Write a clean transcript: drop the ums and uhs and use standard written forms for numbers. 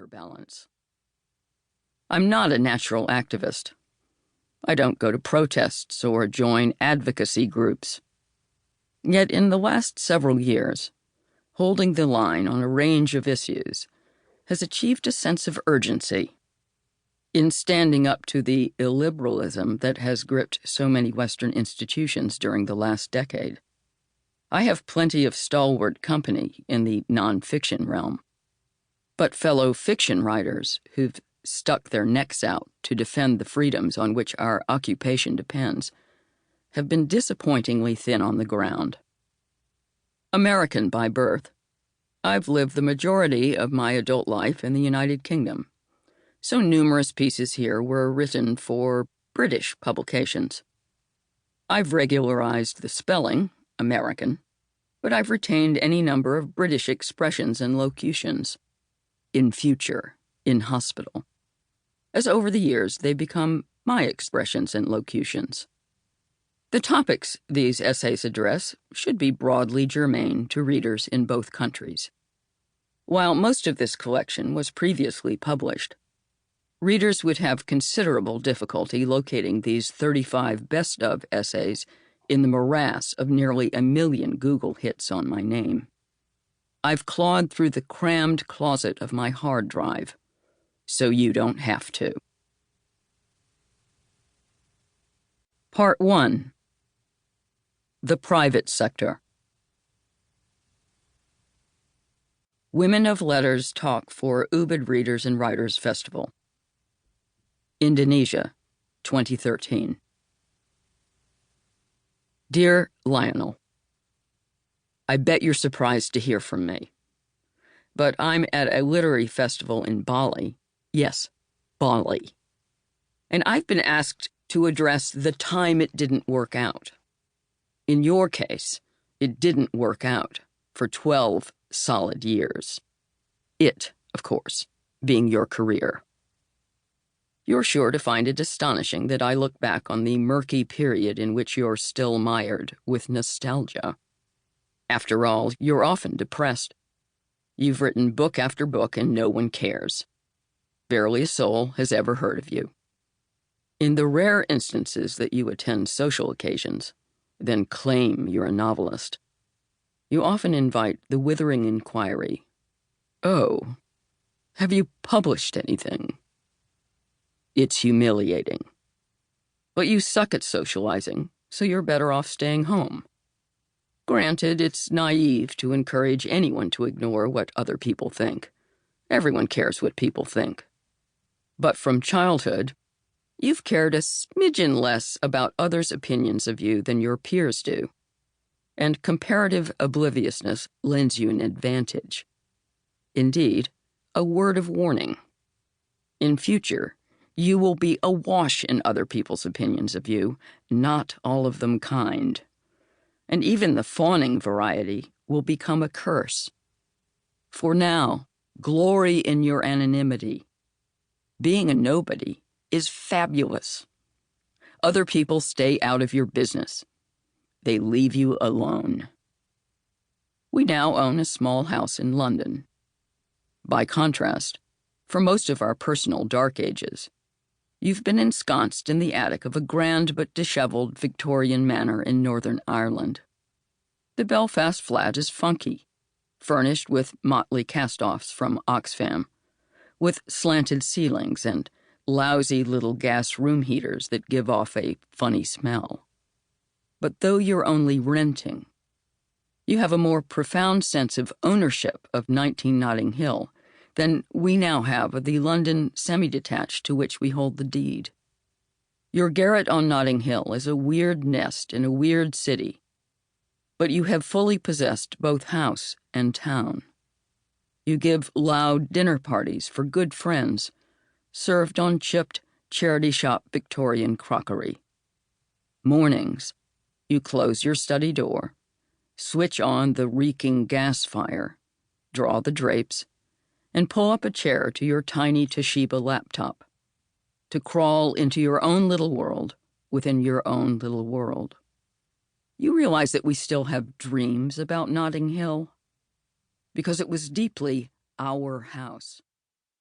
counterbalance. I'm not a natural activist. I don't go to protests or join advocacy groups. Yet in the last several years, holding the line on a range of issues has achieved a sense of urgency in standing up to the illiberalism that has gripped so many Western institutions during the last decade. I have plenty of stalwart company in the nonfiction realm, but fellow fiction writers who've stuck their necks out to defend the freedoms on which our occupation depends have been disappointingly thin on the ground. American by birth, I've lived the majority of my adult life in the United Kingdom, so numerous pieces here were written for British publications. I've regularized the spelling, American, but I've retained any number of British expressions and locutions. In future, in hospital. As over the years they become my expressions and locutions. The topics these essays address should be broadly germane to readers in both countries. While most of this collection was previously published, readers would have considerable difficulty locating these 35 best-of essays in the morass of nearly 1 million Google hits on my name. I've clawed through the crammed closet of my hard drive, so you don't have to. Part 1. The Private Sector. Women of Letters talk for Ubud Readers and Writers Festival. Indonesia, 2013. Dear Lionel, I bet you're surprised to hear from me. But I'm at a literary festival in Bali. Yes, Bali. And I've been asked to address the time it didn't work out. In your case, it didn't work out for 12 solid years. It, of course, being your career. You're sure to find it astonishing that I look back on the murky period in which you're still mired with nostalgia. After all, you're often depressed. You've written book after book and no one cares. Barely a soul has ever heard of you. In the rare instances that you attend social occasions, then claim you're a novelist, you often invite the withering inquiry, "Oh, have you published anything?" It's humiliating. But you suck at socializing, so you're better off staying home. Granted, it's naive to encourage anyone to ignore what other people think. Everyone cares what people think. But from childhood, you've cared a smidgen less about others' opinions of you than your peers do. And comparative obliviousness lends you an advantage. Indeed, a word of warning. In future, you will be awash in other people's opinions of you, not all of them kind. And even the fawning variety will become a curse. For now, glory in your anonymity. Being a nobody is fabulous. Other people stay out of your business. They leave you alone. We now own a small house in London. By contrast, for most of our personal dark ages, you've been ensconced in the attic of a grand but disheveled Victorian manor in Northern Ireland. The Belfast flat is funky, furnished with motley cast-offs from Oxfam, with slanted ceilings and lousy little gas room heaters that give off a funny smell. But though you're only renting, you have a more profound sense of ownership of 19 Notting Hill than we now have of the London semi-detached to which we hold the deed. Your garret on Notting Hill is a weird nest in a weird city, but you have fully possessed both house and town. You give loud dinner parties for good friends, served on chipped charity shop Victorian crockery. Mornings, you close your study door, switch on the reeking gas fire, draw the drapes, and pull up a chair to your tiny Toshiba laptop, to crawl into your own little world within your own little world. You realize that we still have dreams about Notting Hill? Because it was deeply our house.